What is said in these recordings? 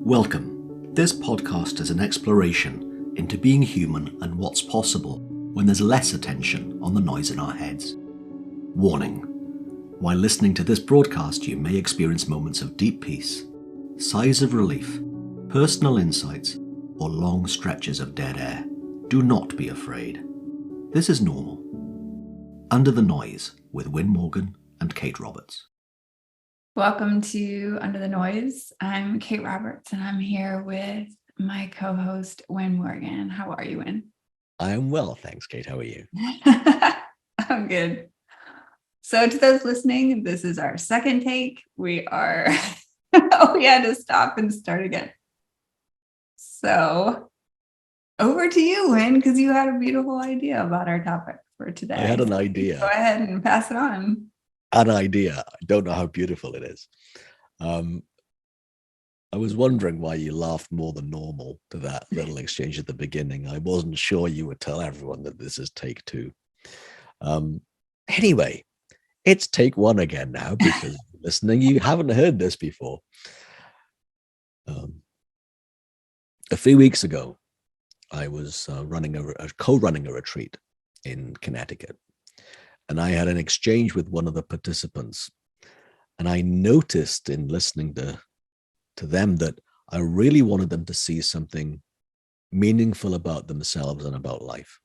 Welcome. This podcast is an exploration into being human and what's possible when there's less attention on the noise in our heads. Warning. While listening to this broadcast, you may experience moments of deep peace, sighs of relief, personal insights, or long stretches of dead air. Do not be afraid. This is normal. Under the Noise with Wyn Morgan and Kate Roberts. Welcome to Under the Noise. I'm Kate Roberts and I'm here with my co-host, Wyn Morgan. How are you, Wyn? I'm well, thanks, Kate. How are you? I'm good. So to those listening, this is our second take. We had to stop and start again. So over to you, Wyn, because you had a beautiful idea about our topic for today. I had an idea. Go ahead and pass it on. An idea. I don't know how beautiful it is. I was wondering why you laughed more than normal to that little exchange at the beginning. I wasn't sure you would tell everyone that this is take two. Anyway, it's take one again now because listening, you haven't heard this before. A few weeks ago, I was co-running a retreat in Connecticut. And I had an exchange with one of the participants. And I noticed in listening to them that I really wanted them to see something meaningful about themselves and about life.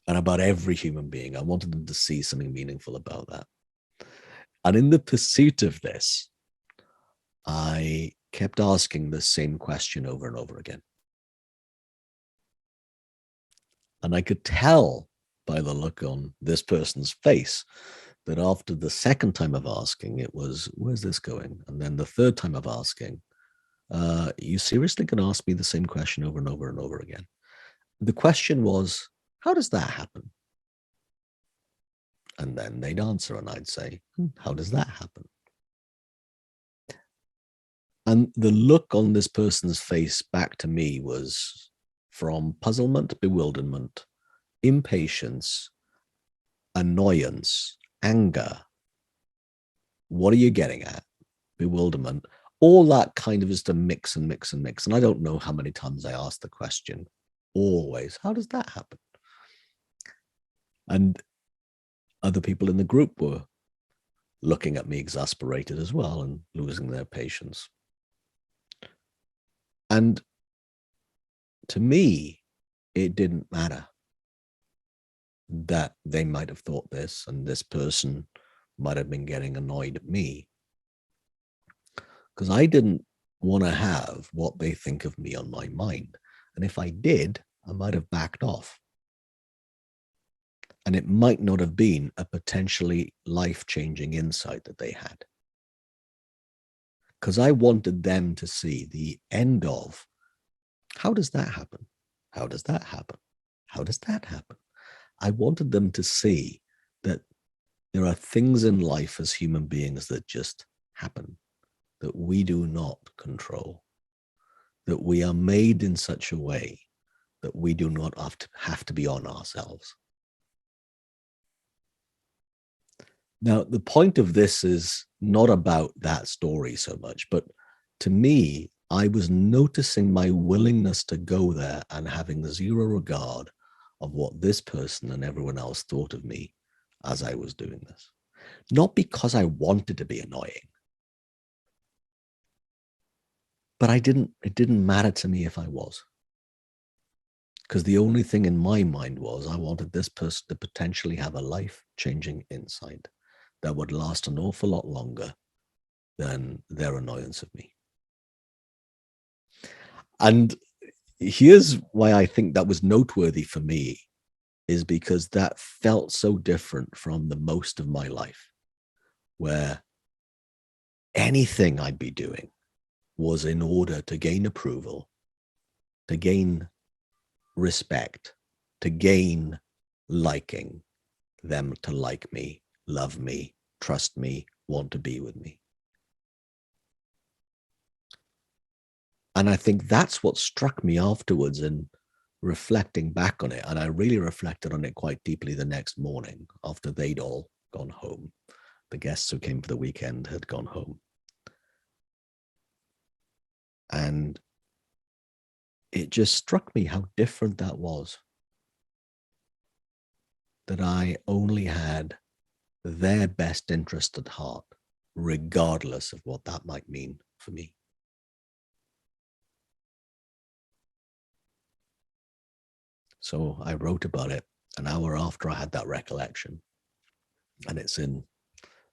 And about every human being. I wanted them to see something meaningful about that. And in the pursuit of this, I kept asking the same question over and over again. And I could tell by the look on this person's face that after the second time of asking, it was, where's this going? And then the third time of asking, you seriously can ask me the same question over and over and over again. The question was, how does that happen? And then they'd answer and I'd say, how does that happen? And the look on this person's face back to me was from puzzlement, bewilderment, impatience, annoyance, anger. What are you getting at? Bewilderment. All that kind of is to mix and mix and mix. And I don't know how many times I asked the question. Always, how does that happen? And other people in the group were looking at me exasperated as well and losing their patience. And to me, it didn't matter that they might have thought this and this person might have been getting annoyed at me, because I didn't want to have what they think of me on my mind. And if I did, I might have backed off. And it might not have been a potentially life-changing insight that they had. Because I wanted them to see the end of, how does that happen? How does that happen? How does that happen? I wanted them to see that there are things in life as human beings that just happen, that we do not control, that we are made in such a way that we do not have to be on ourselves. Now, the point of this is not about that story so much, but to me, I was noticing my willingness to go there and having zero regard of what this person and everyone else thought of me as I was doing this. Not because I wanted to be annoying, but it didn't matter to me if I was. Because the only thing in my mind was I wanted this person to potentially have a life-changing insight that would last an awful lot longer than their annoyance of me. And here's why I think that was noteworthy for me, is because that felt so different from the most of my life, where anything I'd be doing was in order to gain approval, to gain respect, to gain liking, them to like me, love me, trust me, want to be with me. And I think that's what struck me afterwards in reflecting back on it. And I really reflected on it quite deeply the next morning after they'd all gone home. The guests who came for the weekend had gone home. And it just struck me how different that was. That I only had their best interest at heart, regardless of what that might mean for me. So I wrote about it an hour after I had that recollection. And it's in,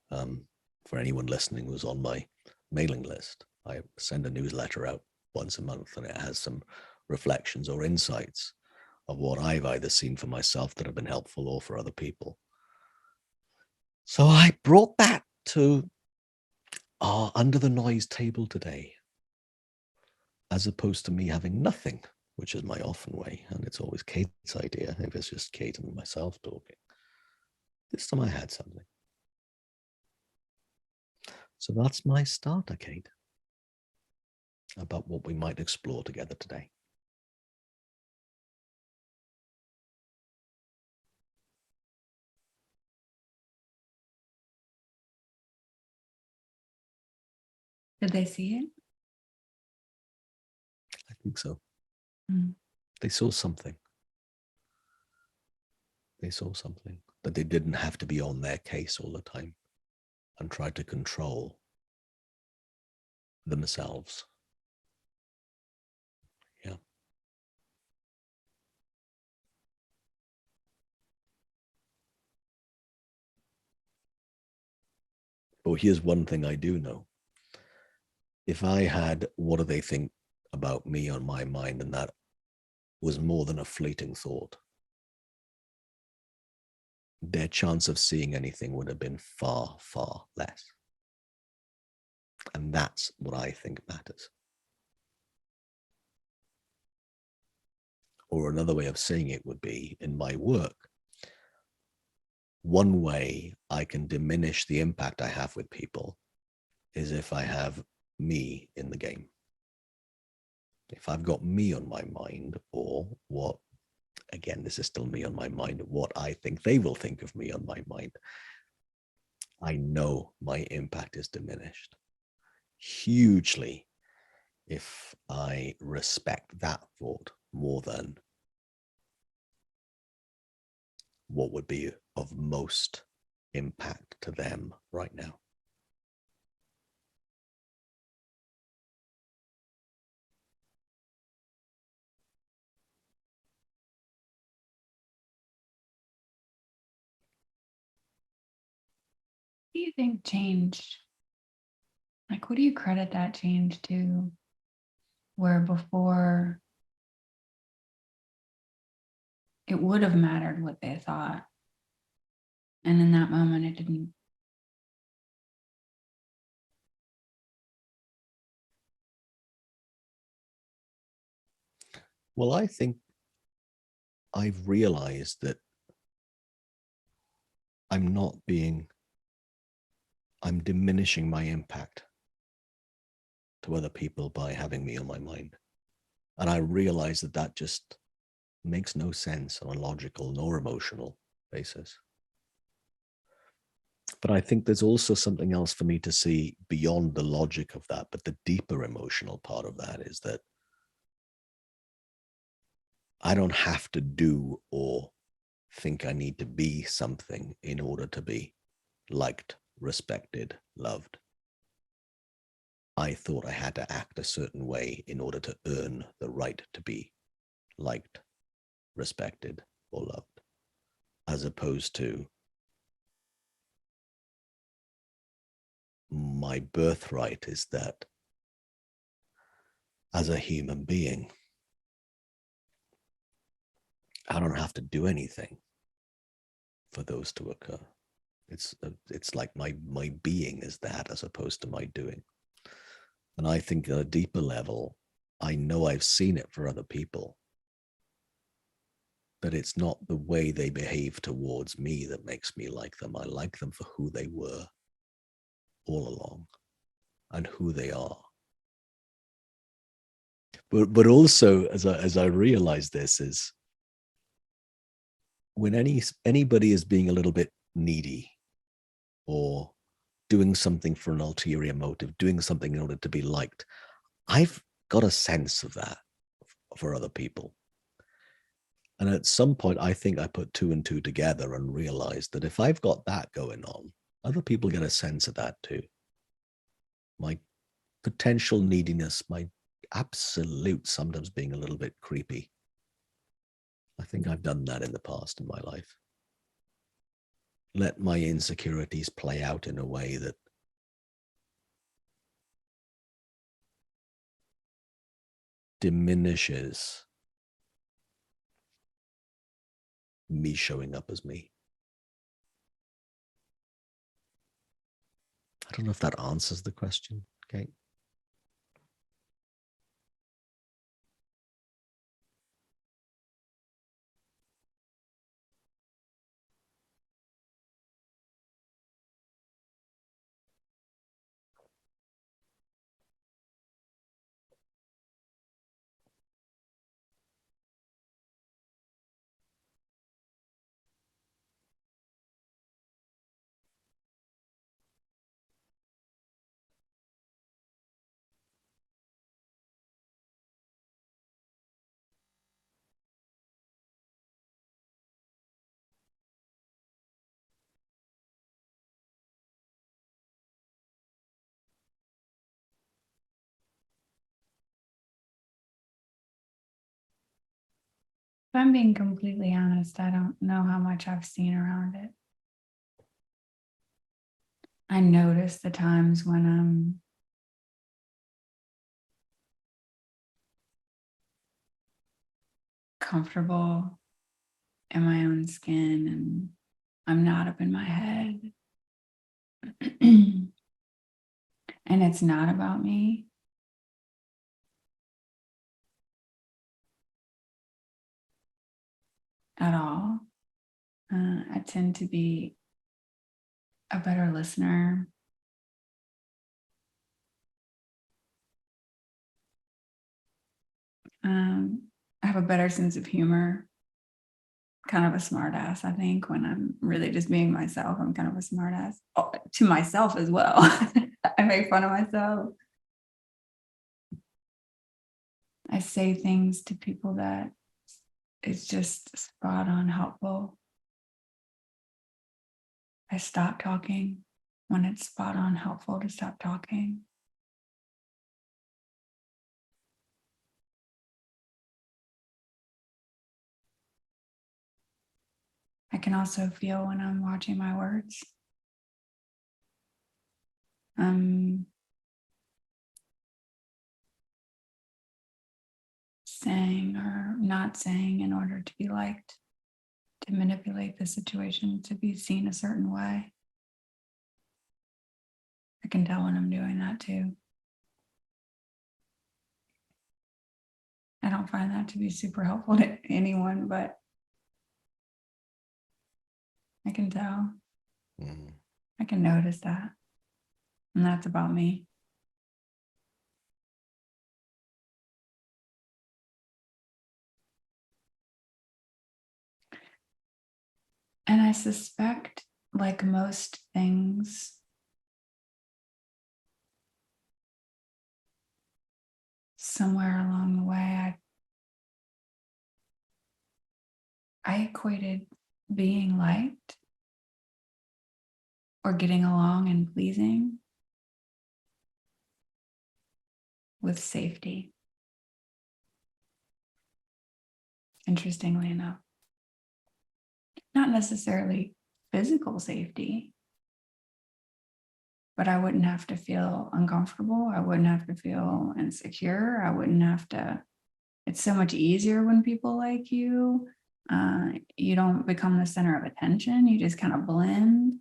for anyone listening who's on my mailing list, I send a newsletter out once a month, and it has some reflections or insights of what I've either seen for myself that have been helpful or for other people. So I brought that to our Under the Noise table today, as opposed to me having nothing, which is my often way. And it's always Kate's idea if it's just Kate and myself talking. This time I had something. So that's my starter, Kate, about what we might explore together today. Did they see it? I think so. Mm. They saw something. They saw something that they didn't have to be on their case all the time and try to control themselves. Yeah. But here's one thing I do know. If I had what do they think about me on my mind, and that was more than a fleeting thought, their chance of seeing anything would have been far, far less. And that's what I think matters. Or another way of saying it would be, in my work, one way I can diminish the impact I have with people is if I have me in the game. If I've got me on my mind, or what, again, this is still me on my mind, what I think they will think of me on my mind, I know my impact is diminished hugely if I respect that thought more than what would be of most impact to them right now. What do you think changed? Like, what do you credit that change to? Where before it would have mattered what they thought, and in that moment it didn't. Well, I think I've realized that I'm diminishing my impact to other people by having me on my mind. And I realize that that just makes no sense on a logical nor emotional basis. But I think there's also something else for me to see beyond the logic of that. But the deeper emotional part of that is that I don't have to do or think I need to be something in order to be liked, respected, loved. I thought I had to act a certain way in order to earn the right to be liked, respected, or loved, as opposed to my birthright is that as a human being, I don't have to do anything for those to occur. It's like my being is that as opposed to my doing. And I think at a deeper level, I know I've seen it for other people, that it's not the way they behave towards me that makes me like them. I like them for who they were all along and who they are. But also, as I realize this, is when anybody is being a little bit needy or doing something for an ulterior motive, doing something in order to be liked, I've got a sense of that for other people. And at some point, I think I put two and two together and realized that if I've got that going on, other people get a sense of that too. My potential neediness, my absolute sometimes being a little bit creepy. I think I've done that in the past in my life. Let my insecurities play out in a way that diminishes me showing up as me. I don't know if that answers the question, Kate. If I'm being completely honest, I don't know how much I've seen around it. I notice the times when I'm comfortable in my own skin and I'm not up in my head. And it's not about me. At all. I tend to be a better listener. I have a better sense of humor. Kind of a smart ass, I think, when I'm really just being myself. I'm kind of a smart ass to myself as well. I make fun of myself. I say things to people that it's just spot on helpful. I stop talking when it's spot on helpful to stop talking. I can also feel when I'm watching my words. Saying or not saying in order to be liked, to manipulate the situation to be seen a certain way. I can tell when I'm doing that too. I don't find that to be super helpful to anyone, but I can tell. I can notice that. And that's about me. And I suspect, like most things, somewhere along the way, I equated being liked or getting along and pleasing with safety. Interestingly enough, not necessarily physical safety, but I wouldn't have to feel uncomfortable. I wouldn't have to feel insecure. I wouldn't have to. It's so much easier when people like you. You don't become the center of attention. You just kind of blend.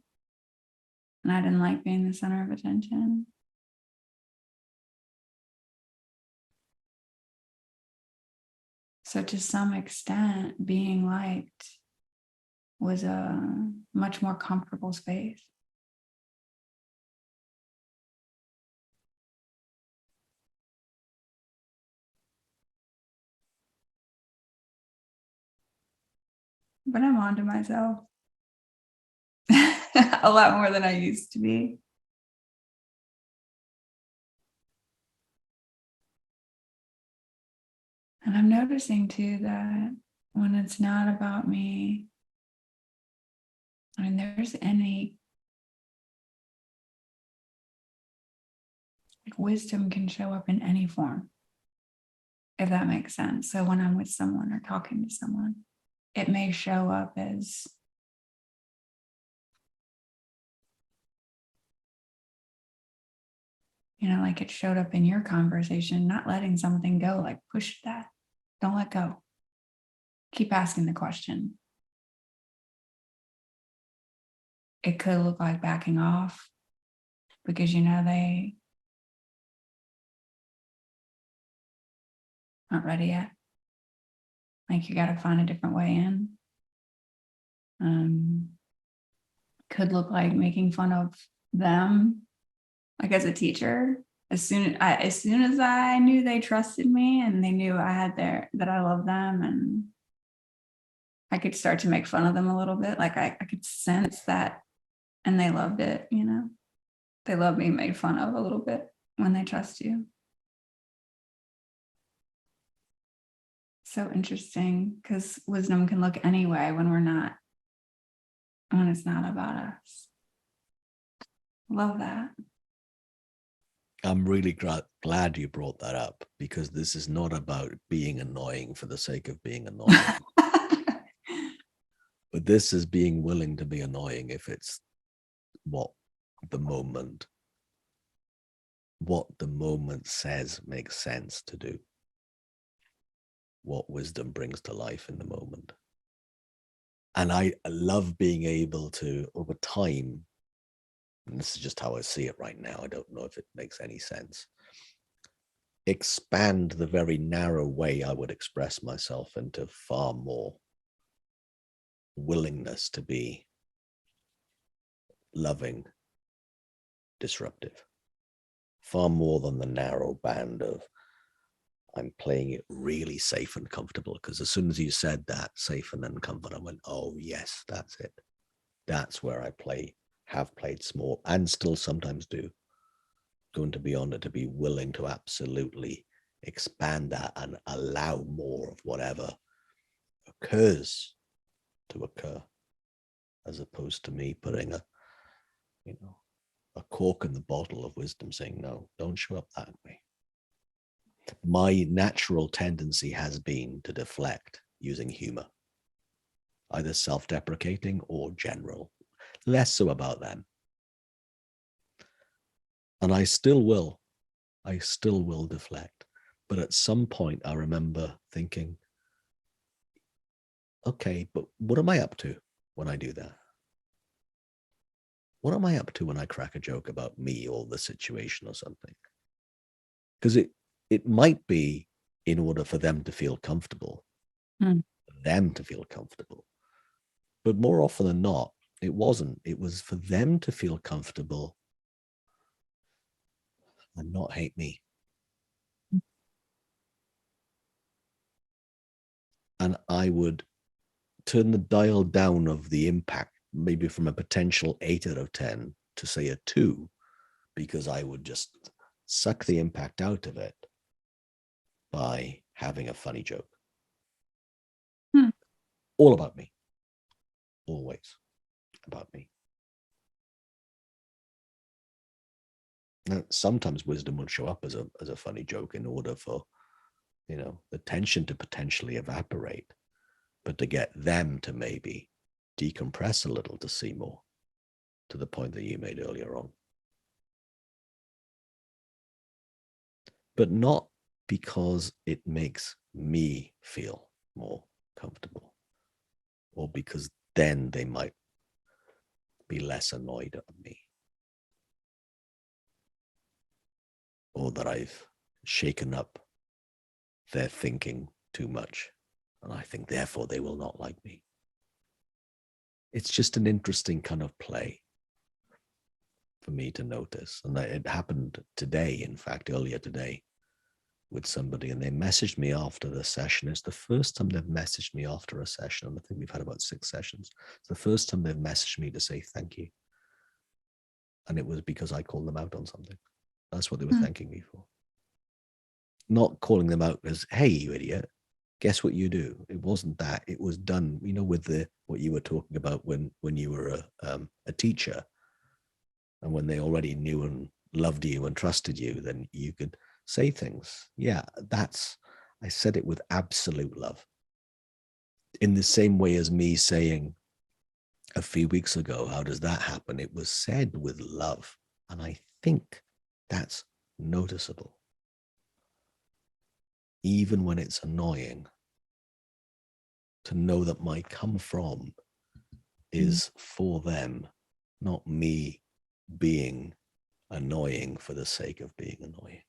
And I didn't like being the center of attention. So to some extent, being liked was a much more comfortable space. But I'm on to myself a lot more than I used to be. And I'm noticing too that when it's not about me, I mean, there's any like, wisdom can show up in any form, if that makes sense. So when I'm with someone or talking to someone, it may show up as like it showed up in your conversation, not letting something go, like push that, don't let go. Keep asking the question. It could look like backing off because they aren't ready yet. Like you got to find a different way in. Could look like making fun of them, like as a teacher. As soon as I knew they trusted me and they knew that I love them, and I could start to make fun of them a little bit. Like I could sense that, and they loved it. They love being made fun of a little bit when they trust you. So interesting, because wisdom can look anyway when it's not about us. Love that. I'm really glad you brought that up, because this is not about being annoying for the sake of being annoying. But this is being willing to be annoying if it's what the moment says makes sense to do. What wisdom brings to life in the moment. And I love being able to, over time, and this is just how I see it right now, I don't know if it makes any sense, expand the very narrow way I would express myself into far more willingness to be loving, disruptive, far more than the narrow band of I'm playing it really safe and comfortable. Because as soon as you said that, safe and uncomfortable, I went, oh yes, that's it. That's where I have played small, and still sometimes do. Going to be on it, to be willing to absolutely expand that and allow more of whatever occurs to occur, as opposed to me putting a cork in the bottle of wisdom, saying, no, don't show up that way. My natural tendency has been to deflect using humor, either self-deprecating or general, less so about them. And I still will deflect. But at some point I remember thinking, okay, but what am I up to when I do that? What am I up to when I crack a joke about me or the situation or something? Because it might be in order for them to feel comfortable, But more often than not, it wasn't. It was for them to feel comfortable and not hate me. And I would turn the dial down of the impact, maybe from a potential 8 out of 10 to say a 2, because I would just suck the impact out of it by having a funny joke. All about me. Always about me. Now, sometimes wisdom will show up as a funny joke in order for, the tension to potentially evaporate, but to get them to maybe decompress a little to see more, to the point that you made earlier on. But not because it makes me feel more comfortable, or because then they might be less annoyed at me, or that I've shaken up their thinking too much, and I think therefore they will not like me. It's just an interesting kind of play for me to notice. And it happened today, in fact, earlier today, with somebody, and they messaged me after the session. It's the first time they've messaged me after a session, and I think we've had about 6 sessions. It's the first time they've messaged me to say thank you. And it was because I called them out on something. That's what they were thanking me for. Not calling them out as, hey, you idiot. guess what you do? It wasn't that. It was done, with what you were talking about when you were a teacher, and when they already knew and loved you and trusted you, then you could say things. Yeah, I said it with absolute love. In the same way as me saying a few weeks ago, how does that happen? It was said with love. And I think that's noticeable. Even when it's annoying, to know that my come from is for them, not me being annoying for the sake of being annoying.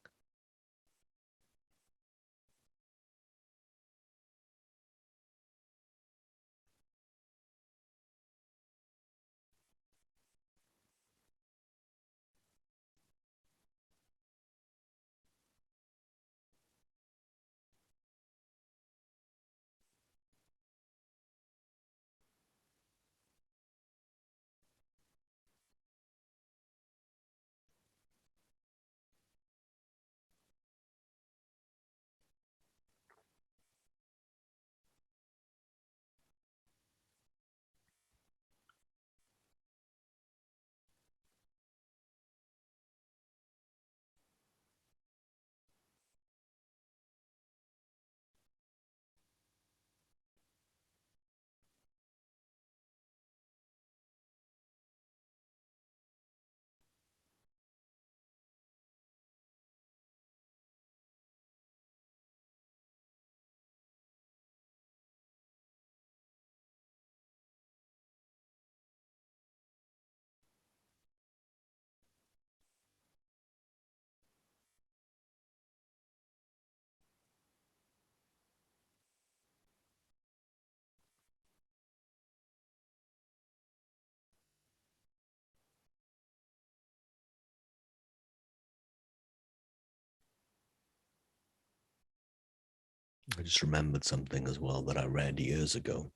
I just remembered something as well that I read years ago.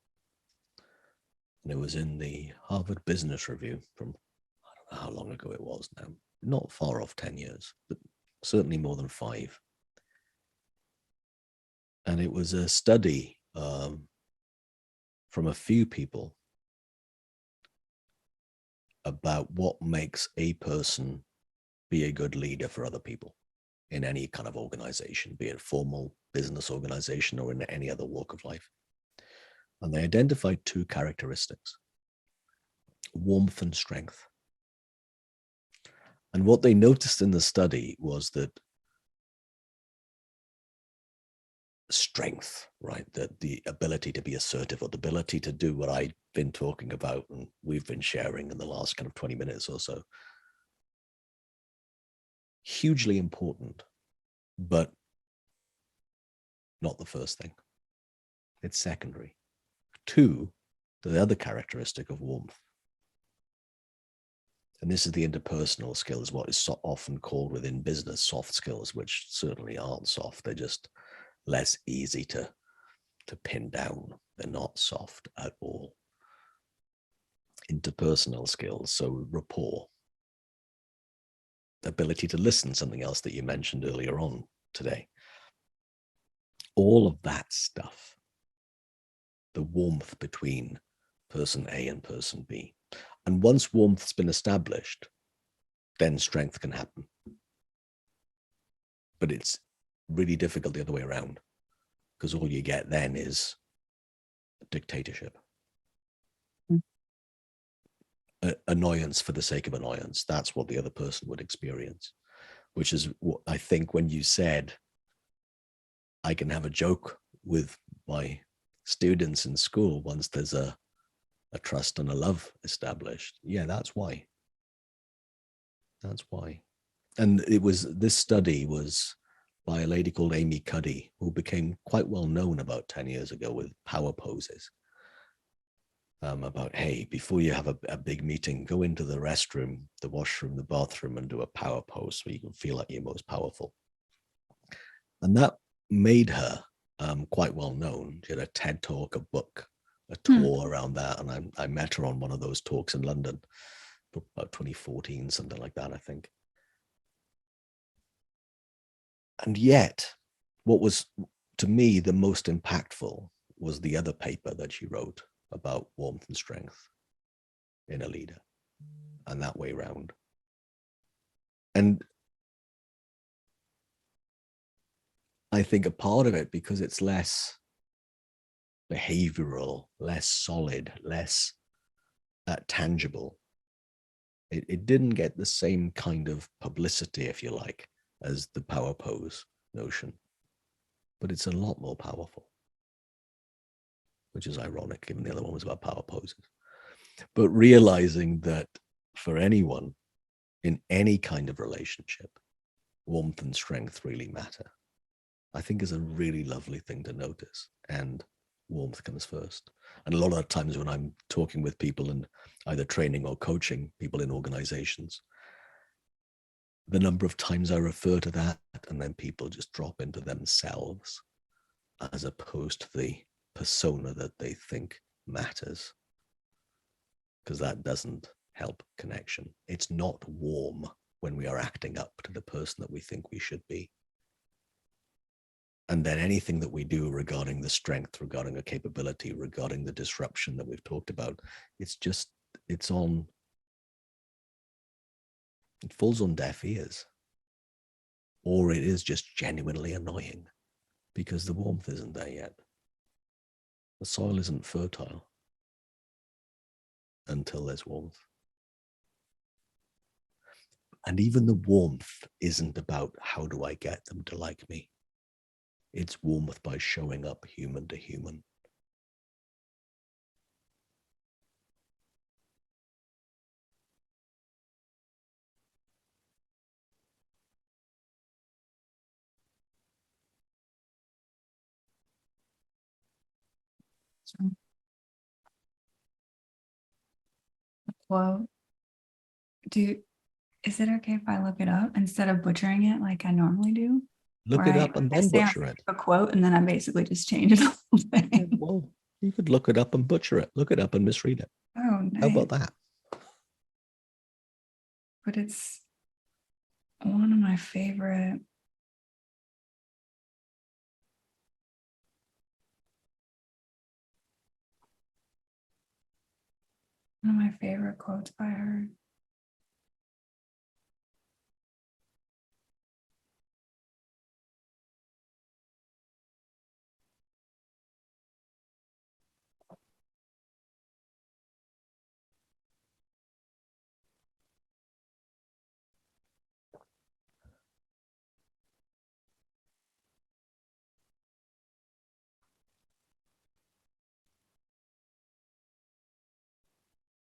And it was in the Harvard Business Review from, I don't know how long ago it was now, not far off 10 years, but certainly more than 5. And it was a study from a few people about what makes a person be a good leader for other people in any kind of organization, be it formal business organization or in any other walk of life. And they identified 2 characteristics: warmth and strength. And what they noticed in the study was that strength, right? That the ability to be assertive, or the ability to do what I've been talking about and we've been sharing in the last kind of 20 minutes or so. Hugely important, but not the first thing. It's secondary. 2, the other characteristic of warmth. And this is the interpersonal skills, what is so often called within business soft skills, which certainly aren't soft. They're just less easy to pin down. They're not soft at all. Interpersonal skills, so rapport, ability to listen, something else that you mentioned earlier on today. All of that stuff, the warmth between person A and person B. And once warmth's been established, then strength can happen. But it's really difficult the other way around, because all you get then is dictatorship. Annoyance for the sake of annoyance. That's what the other person would experience, which is what I think when you said, I can have a joke with my students in school once there's a trust and a love established. Yeah, that's why. That's why. And this study was by a lady called Amy Cuddy, who became quite well known about 10 years ago with power poses. About, hey, before you have a big meeting, go into the restroom, the washroom, the bathroom, and do a power pose so you can feel like you're most powerful. And that made her quite well known. She had a TED talk, a book, a tour around that. And I met her on one of those talks in London, about 2014, something like that, I think. And yet, what was to me, the most impactful was the other paper that she wrote about warmth and strength in a leader, and that way around. And I think a part of it, because it's less behavioral, less solid, less tangible, it didn't get the same kind of publicity, if you like, as the power pose notion. But it's a lot more powerful, which is ironic given the other one was about power poses. But realizing that for anyone in any kind of relationship, warmth and strength really matter, I think is a really lovely thing to notice. And warmth comes first. And a lot of times when I'm talking with people and either training or coaching people in organizations, the number of times I refer to that, and then people just drop into themselves as opposed to the persona that they think matters, because that doesn't help connection. It's not warm when we are acting up to the person that we think we should be. And then anything that we do regarding the strength, regarding a capability, regarding the disruption that we've talked about, it falls on deaf ears, or it is just genuinely annoying because the warmth isn't there yet. The soil isn't fertile until there's warmth. And even the warmth isn't about how do I get them to like me. It's warmth by showing up human to human. Well, is it okay if I look it up instead of butchering it like I normally do? Look Where it up and I then say butcher it. a quote and then I basically just change it the whole thing. Well, you could look it up and butcher it. Look it up and misread it. Oh, How nice. about that? But it's one of my favorite. One of my favorite quotes by her.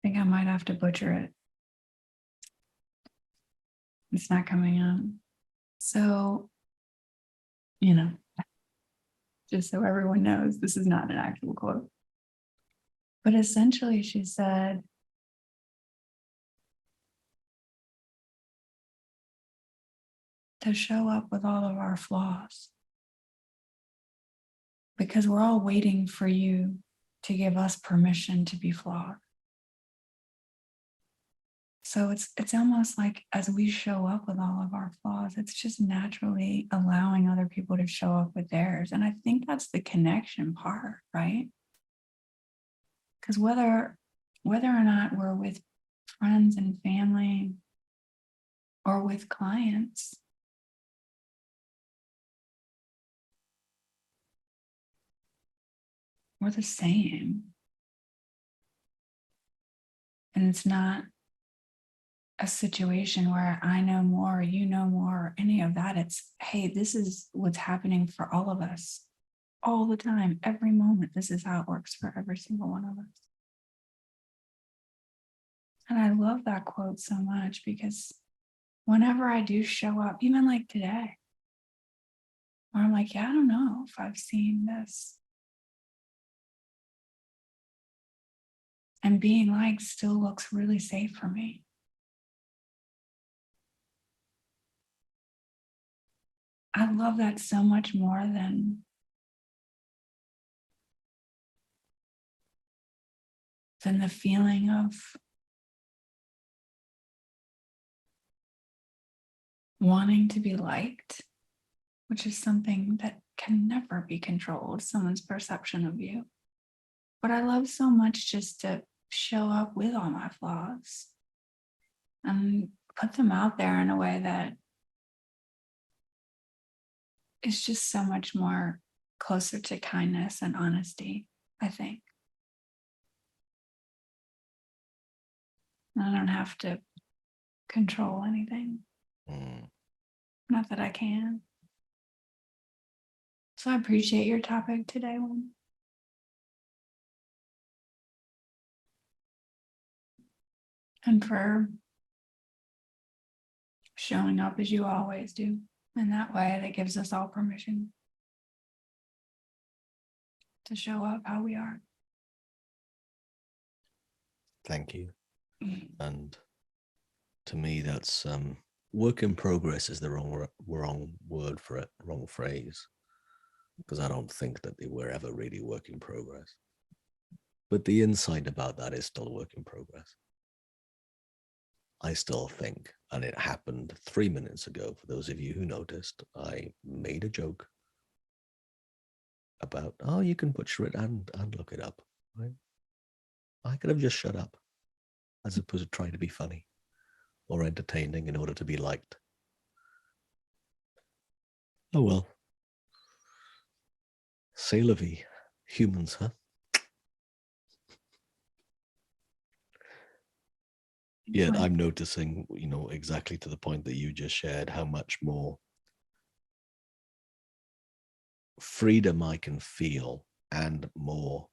I think I might have to butcher it. It's not coming out. So, just so everyone knows, this is not an actual quote. But essentially, she said, to show up with all of our flaws, because we're all waiting for you to give us permission to be flawed. So it's almost like as we show up with all of our flaws, it's just naturally allowing other people to show up with theirs. And I think that's the connection part, right? Because whether or not we're with friends and family or with clients, we're the same. And it's not a situation where I know more, or you know more, or any of that. It's, hey, this is what's happening for all of us all the time, every moment. This is how it works for every single one of us. And I love that quote so much because whenever I do show up, even like today, where I'm like, yeah, I don't know if I've seen this. And being like still looks really safe for me. I love that so much more than the feeling of wanting to be liked, which is something that can never be controlled, someone's perception of you. But I love so much just to show up with all my flaws and put them out there in a way that is just so much more closer to kindness and honesty, I think. I don't have to control anything. Not that I can. So I appreciate your topic today, Wynn. And for showing up as you always do in that way that gives us all permission to show up how we are. Thank you. And to me, that's work in progress is the wrong word for it, wrong phrase, because I don't think that they were ever really work in progress. But the insight about that is still work in progress. I still think, and it happened 3 minutes ago, for those of you who noticed, I made a joke about, oh, you can butcher it and look it up, right? I could have just shut up, as opposed to trying to be funny or entertaining in order to be liked. Oh well. C'est la vie. Humans, huh? Yet I'm noticing, exactly to the point that you just shared, how much more freedom I can feel and more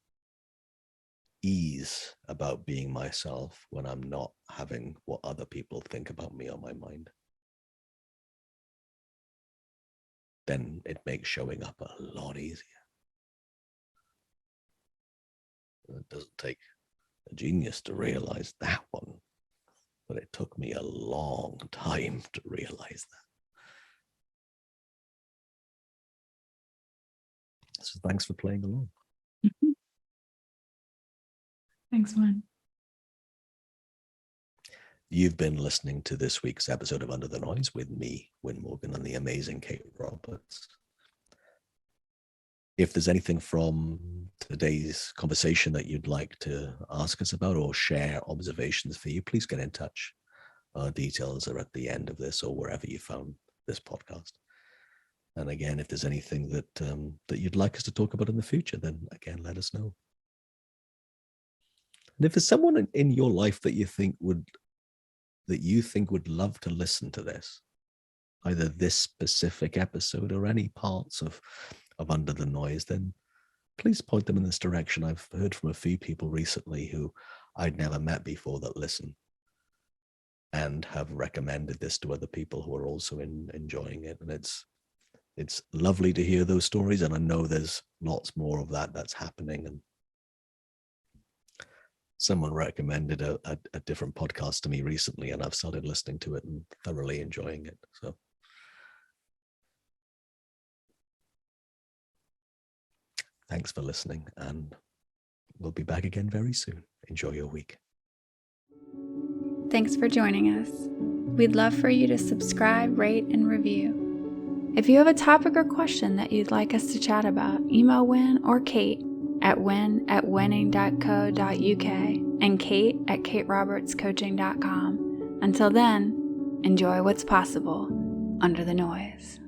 ease about being myself when I'm not having what other people think about me on my mind. Then it makes showing up a lot easier. It doesn't take a genius to realize that one, but it took me a long time to realize that. So thanks for playing along. Thanks, Wynn. You've been listening to this week's episode of Under the Noise with me, Wynn Morgan, and the amazing Kate Roberts. If there's anything from today's conversation that you'd like to ask us about or share observations for you, please get in touch. Our details are at the end of this or wherever you found this podcast. And again, if there's anything that you'd like us to talk about in the future, then again, let us know. And if there's someone in your life that you think would love to listen to this, either this specific episode or any parts of Under the Noise, then please point them in this direction. I've heard from a few people recently who I'd never met before that listen and have recommended this to other people who are also enjoying it. And it's lovely to hear those stories. And I know there's lots more of that's happening. And someone recommended a different podcast to me recently, and I've started listening to it and thoroughly enjoying it. So thanks for listening, and we'll be back again very soon. Enjoy your week. Thanks for joining us. We'd love for you to subscribe, rate, and review. If you have a topic or question that you'd like us to chat about, email Wynn or Kate at wynn@winning.co.uk and Kate at katerobertscoaching.com. Until then, enjoy what's possible under the noise.